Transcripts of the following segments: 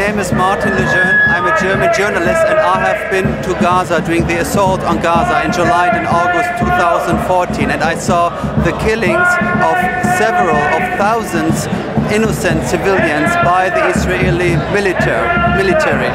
name is Martin Lejeune. I'm a German journalist and I have been to Gaza during the assault on Gaza in July and August 2014, and I saw the killings of several of thousands innocent civilians by the Israeli military.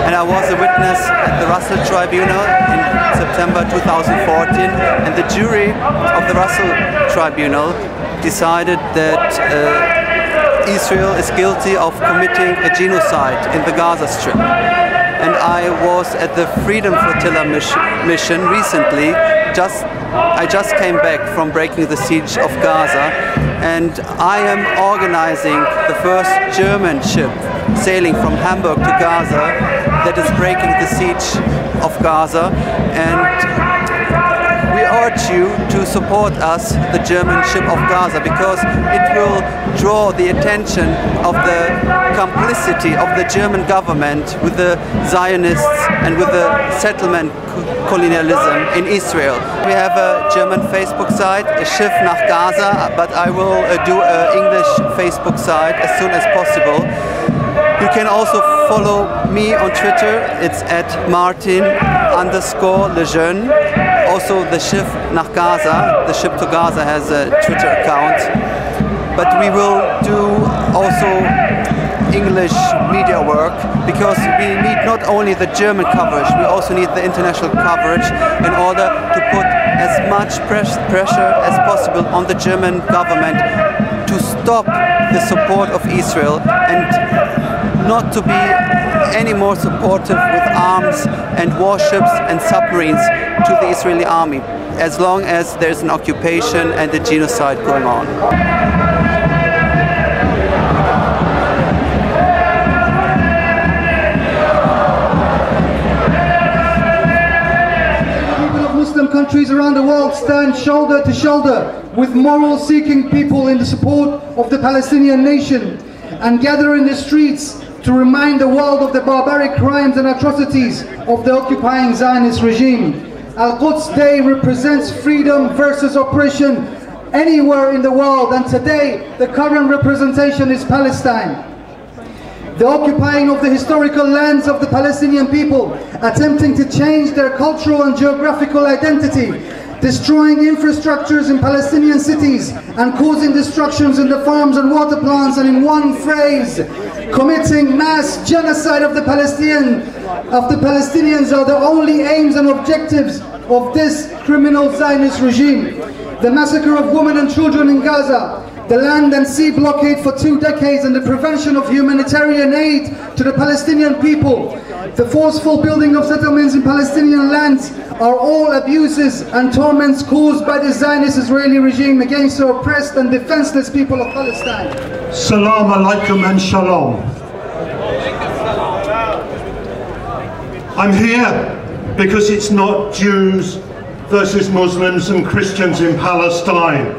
And I was a witness at the Russell Tribunal in September 2014, and the jury of the Russell Tribunal decided that Israel is guilty of committing a genocide in the Gaza Strip. And I was at the Freedom Flotilla mission recently. I just came back from breaking the siege of Gaza, and I am organizing the first German ship sailing from Hamburg to Gaza that is breaking the siege of Gaza. And we urge you to support us, the German ship of Gaza, because it will draw the attention of the complicity of the German government with the Zionists and with the settlement colonialism in Israel. We have a German Facebook site, a Schiff nach Gaza, but I will do an English Facebook site as soon as possible. You can also follow me on Twitter. It's at Martin_Lejeune. Also, the Schiff nach Gaza, the Ship to Gaza, has a Twitter account. But we will do also English media work, because we need not only the German coverage, we also need the international coverage in order to put as much pressure as possible on the German government to stop the support of Israel and not to be any more supportive with arms and warships and submarines to the Israeli army, as long as there's an occupation and a genocide going on. People of Muslim countries around the world stand shoulder to shoulder with moral-seeking people in the support of the Palestinian nation and gather in the streets to remind the world of the barbaric crimes and atrocities of the occupying Zionist regime. Al-Quds Day represents freedom versus oppression anywhere in the world, and today the current representation is Palestine. The occupying of the historical lands of the Palestinian people, attempting to change their cultural and geographical identity, destroying infrastructures in Palestinian cities and causing destructions in the farms and water plants, and in one phrase, committing mass genocide of the Palestinians are the only aims and objectives of this criminal Zionist regime. The massacre of women and children in Gaza, the land and sea blockade for 2 decades, and the prevention of humanitarian aid to the Palestinian people, the forceful building of settlements in Palestinian lands, are all abuses and torments caused by the Zionist Israeli regime against the oppressed and defenseless people of Palestine. Salam alaikum and shalom. I'm here because it's not Jews versus Muslims and Christians in Palestine,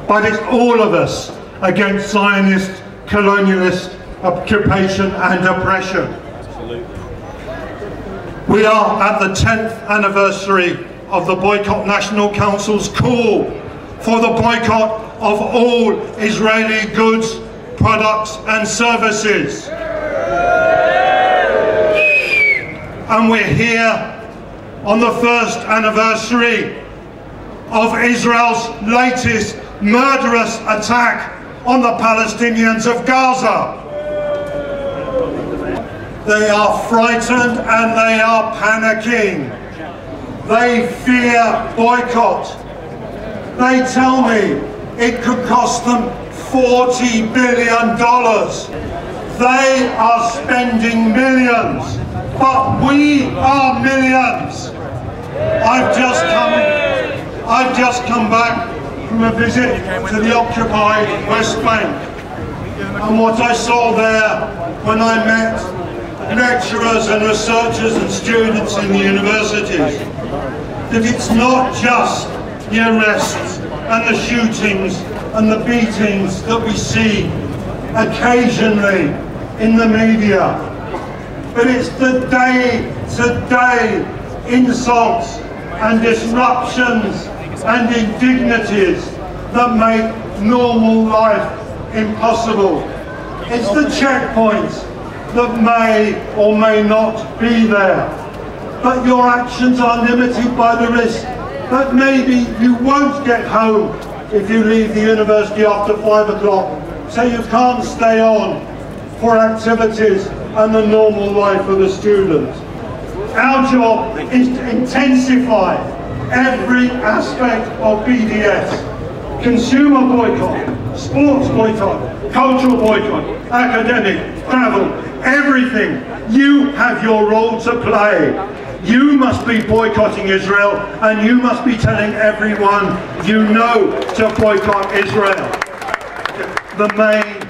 but it's all of us against Zionist, colonialist occupation and oppression. We are at the 10th anniversary of the Boycott National Council's call for the boycott of all Israeli goods, products and services. And we're here on the first anniversary of Israel's latest murderous attack on the Palestinians of Gaza. They are frightened and they are panicking. They fear boycott. They tell me it could cost them $40 billion. They are spending millions, but we are millions. I've just come back from a visit to the occupied West Bank, and what I saw there when I met lecturers and researchers and students in the universities, that it's not just the arrests and the shootings and the beatings that we see occasionally in the media, but it's the day-to-day insults and disruptions and indignities that make normal life impossible. It's the checkpoints, that may or may not be there. But your actions are limited by the risk that maybe you won't get home if you leave the university after 5 o'clock, so you can't stay on for activities and the normal life of the students. Our job is to intensify every aspect of BDS. Consumer boycott, sports boycott, cultural boycott, academic, travel, everything. You have your role to play. You must be boycotting Israel, and you must be telling everyone you know to boycott Israel. The main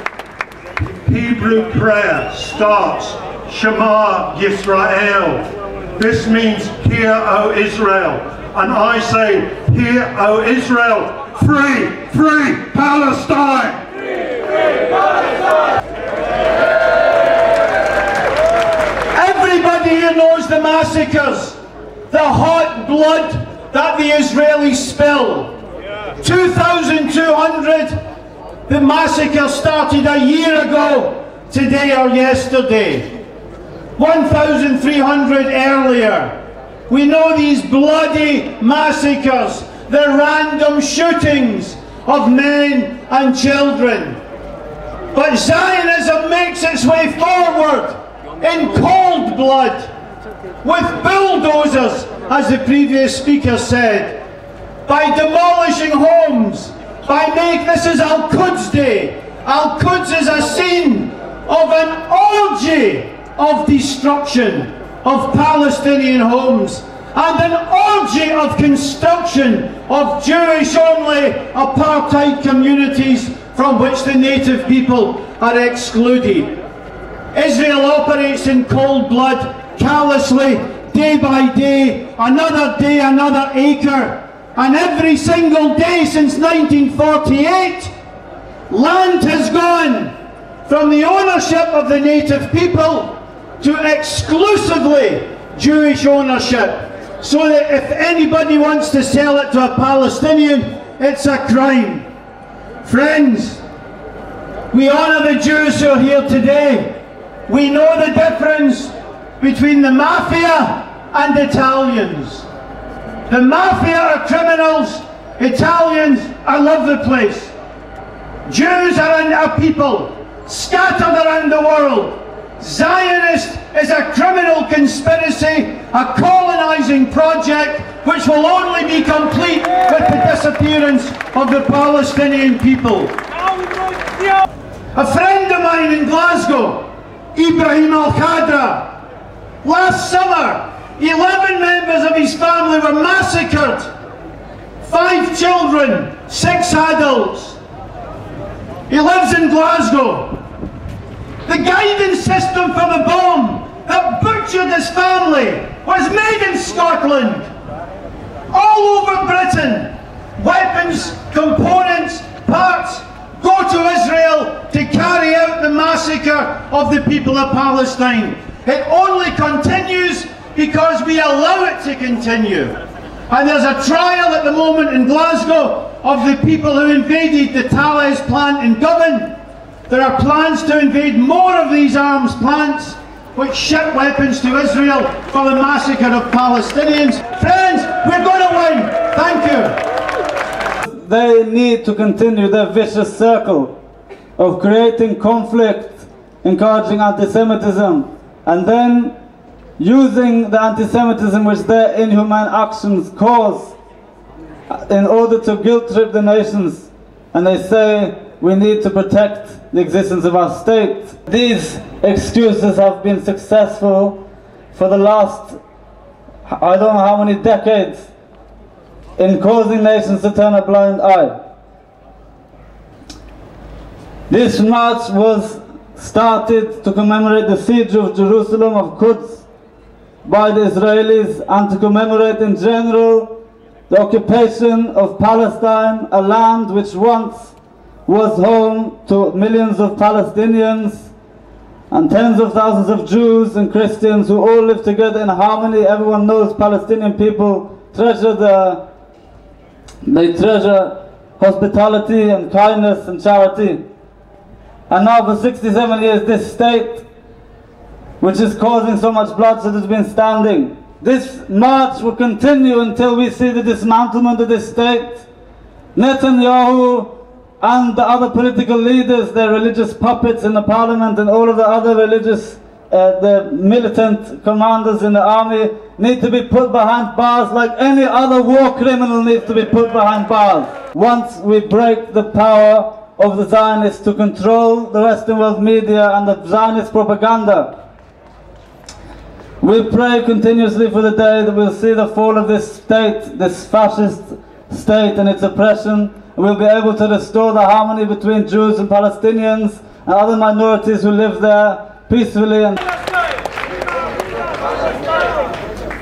Hebrew prayer starts, Shema Yisrael. This means, hear, O Israel. And I say, hear, O Israel, free, free Palestine! Free, free Palestine! Everybody here knows the massacres, the hot blood that the Israelis spill. 2,200, the massacre started a year ago, today or yesterday. 1,300 earlier. We know these bloody massacres, the random shootings of men and children. But Zionism makes its way forward in cold blood, with bulldozers, as the previous speaker said, by demolishing homes, this is Al-Quds Day. Al-Quds is a scene of an orgy of destruction of Palestinian homes and an orgy of construction of Jewish-only apartheid communities from which the native people are excluded. Israel operates in cold blood, callously, day by day, another acre, and every single day since 1948, land has gone from the ownership of the native people to exclusively Jewish ownership, so that if anybody wants to sell it to a Palestinian, it's a crime. Friends, we honour the Jews who are here today. We know the difference between the mafia and Italians. The mafia are criminals, Italians are lovely place. Jews are a people scattered around the world. Zionist is a criminal conspiracy, a colonising project which will only be complete with the disappearance of the Palestinian people. A friend of mine in Glasgow, Ibrahim Al-Khadra, last summer 11 members of his family were massacred. 5 children, 6 adults. He lives in Glasgow. The guidance system for the bomb that butchered his family was made in Scotland. All over Britain, weapons, components, parts go to Israel to carry out the massacre of the people of Palestine. It only continues because we allow it to continue. And there's a trial at the moment in Glasgow of the people who invaded the Thales plant in Govan. There are plans to invade more of these arms plants which ship weapons to Israel for the massacre of Palestinians. Friends, we're going to win. Thank you. They need to continue their vicious circle of creating conflict, encouraging anti-Semitism, and then using the anti-Semitism which their inhuman actions cause in order to guilt-trip the nations. And they say, we need to protect the existence of our state. These excuses have been successful for the last, I don't know how many decades, in causing nations to turn a blind eye. This march was started to commemorate the siege of Jerusalem, of Quds, by the Israelis, and to commemorate in general the occupation of Palestine, a land which once was home to millions of Palestinians and tens of thousands of Jews and Christians who all live together in harmony. Everyone knows Palestinian people treasure hospitality and kindness and charity. And now for 67 years this state which is causing so much bloodshed, has been standing. This march will continue until we see the dismantlement of this state. Netanyahu and the other political leaders, their religious puppets in the parliament, and all of the other religious, the militant commanders in the army need to be put behind bars like any other war criminal needs to be put behind bars. Once we break the power of the Zionists to control the Western world media and the Zionist propaganda, we pray continuously for the day that we'll see the fall of this state, this fascist state and its oppression. We'll be able to restore the harmony between Jews and Palestinians and other minorities who live there peacefully.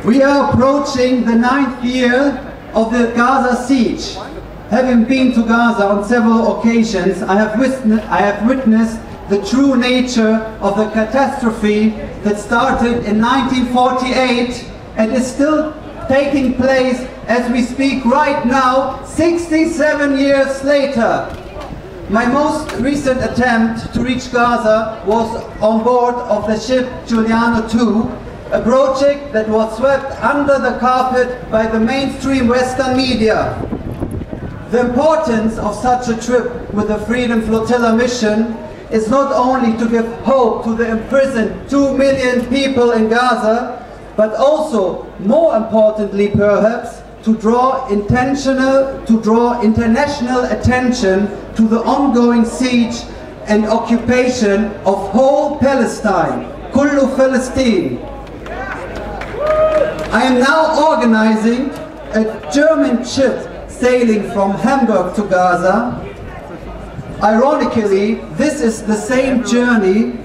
We are approaching the 9th year of the Gaza siege. Having been to Gaza on several occasions, I have witnessed the true nature of the catastrophe that started in 1948 and is still taking place as we speak right now, 67 years later. My most recent attempt to reach Gaza was on board of the ship Giuliano II, a project that was swept under the carpet by the mainstream Western media. The importance of such a trip with the Freedom Flotilla mission is not only to give hope to the imprisoned 2 million people in Gaza, but also, more importantly perhaps, to draw international attention to the ongoing siege and occupation of whole Palestine, Kullu Palestine. I am now organizing a German ship sailing from Hamburg to Gaza. Ironically, this is the same journey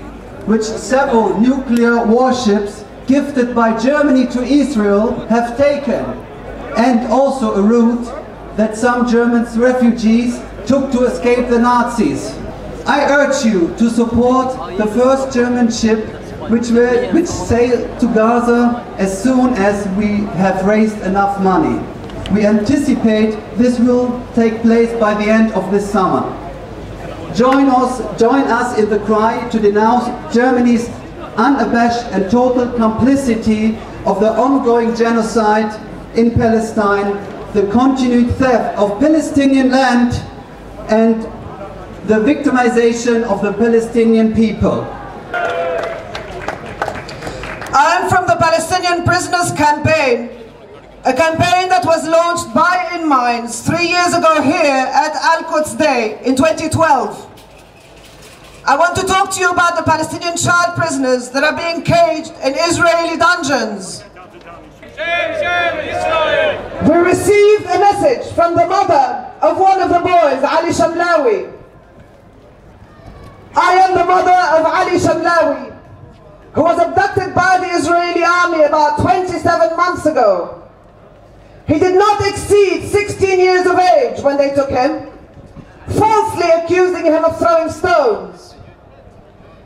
which several nuclear warships gifted by Germany to Israel have taken, and also a route that some German refugees took to escape the Nazis. I urge you to support the first German ship which sailed to Gaza as soon as we have raised enough money. We anticipate this will take place by the end of this summer. Join us in the cry to denounce Germany's unabashed and total complicity of the ongoing genocide in Palestine, the continued theft of Palestinian land, and the victimization of the Palestinian people. I am from the Palestinian Prisoners Campaign, a campaign that was launched by In Minds 3 years ago here at Al-Quds Day in 2012. I want to talk to you about the Palestinian child prisoners that are being caged in Israeli dungeons. We received a message from the mother of one of the boys, Ali Shamlawi. I am the mother of Ali Shamlawi, who was abducted by the Israeli army about 27 months ago. He did not exceed 16 years of age when they took him, falsely accusing him of throwing stones.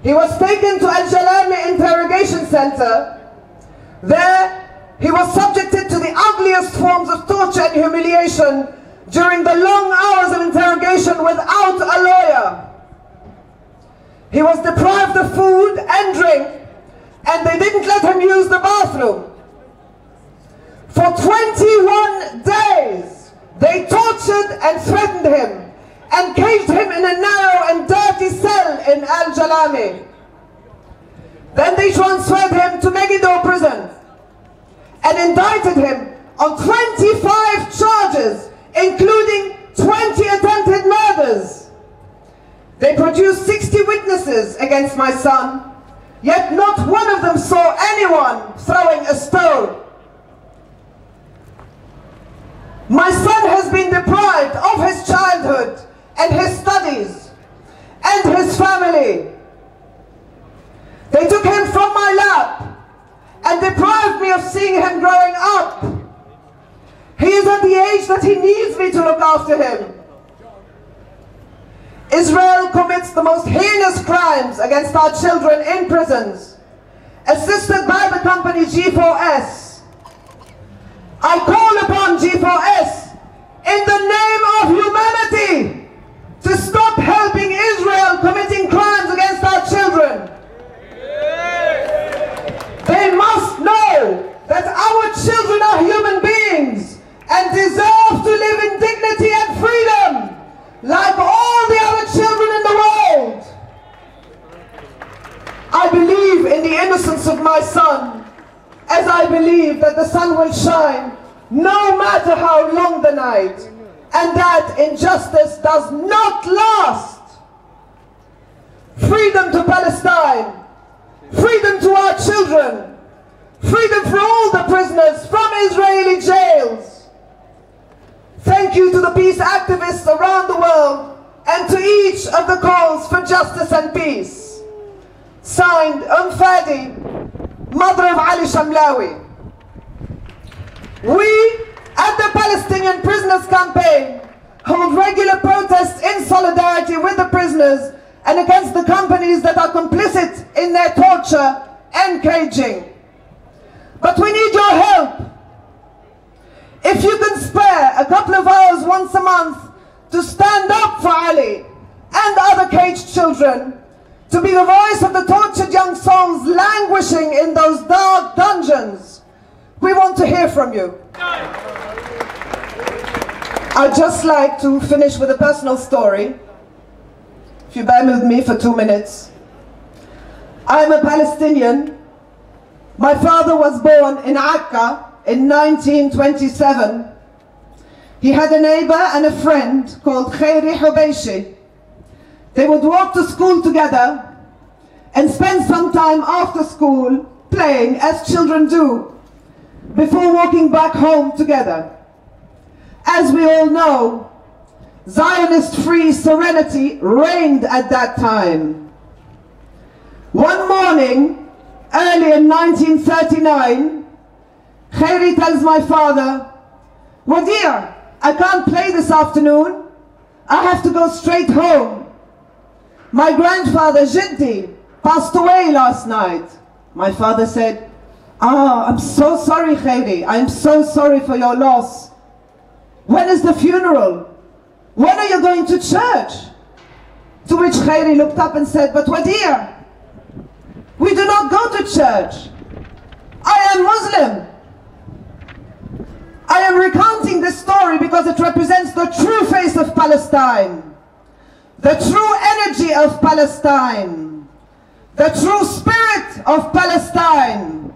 He was taken to Al-Jalami interrogation center. There, he was subjected to the ugliest forms of torture and humiliation during the long hours of interrogation without a lawyer. He was deprived of food and drink, and they didn't let him use the bathroom. For 21 days, they tortured and threatened him and caged him in a narrow and dirty cell in Al-Jalami. Then they transferred him to Megiddo prison and indicted him on 25 charges, including 20 attempted murders. They produced 60 witnesses against my son, yet not one of them saw anyone throwing a stone. My son has been deprived of his childhood and his studies and his family. They took him from my lap and deprived me of seeing him growing up. He is at the age that he needs me to look after him. Israel commits the most heinous crimes against our children in prisons, assisted by the company G4S. I call upon G4S in the name of humanity to stop helping Israel committing crimes against our children. believe in the innocence of my son, as I believe that the sun will shine no matter how long the night, and that injustice does not last. Freedom to Palestine, freedom to our children, freedom for all the prisoners from Israeli jails. Thank you to the peace activists around the world and to each of the calls for justice and peace. Signed, Fadi, mother of Ali Shamlawi. We at the Palestinian Prisoners Campaign hold regular protests in solidarity with the prisoners and against the companies that are complicit in their torture and caging. But we need your help. If you can spare a couple of hours once a month to stand up for Ali and other caged children, to be the voice of the tortured young souls languishing in those dark dungeons, we want to hear from you. I'd just like to finish with a personal story. If you bear with me for 2 minutes. I'm a Palestinian. My father was born in Akka in 1927. He had a neighbor and a friend called Khairi Hubeishi. They would walk to school together and spend some time after school playing, as children do, before walking back home together. As we all know, Zionist-free serenity reigned at that time. One morning, early in 1939, Khairi tells my father, "Wadir, I can't play this afternoon. I have to go straight home. My grandfather, Jiddi, passed away last night." My father said, "I'm so sorry, Khairi. I'm so sorry for your loss. When is the funeral? When are you going to church?" To which Khairi looked up and said, "But Wadir, we do not go to church. I am Muslim." I am recounting this story because it represents the true face of Palestine, the true energy of Palestine, the true spirit of Palestine.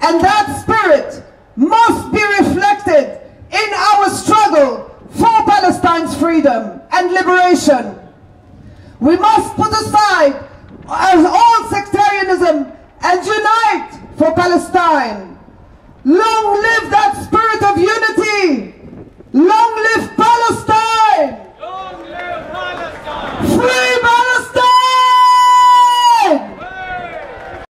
And that spirit must be reflected in our struggle for Palestine's freedom and liberation. We must put aside all sectarianism and unite for Palestine. Long live that spirit of unity! Long live Palestine!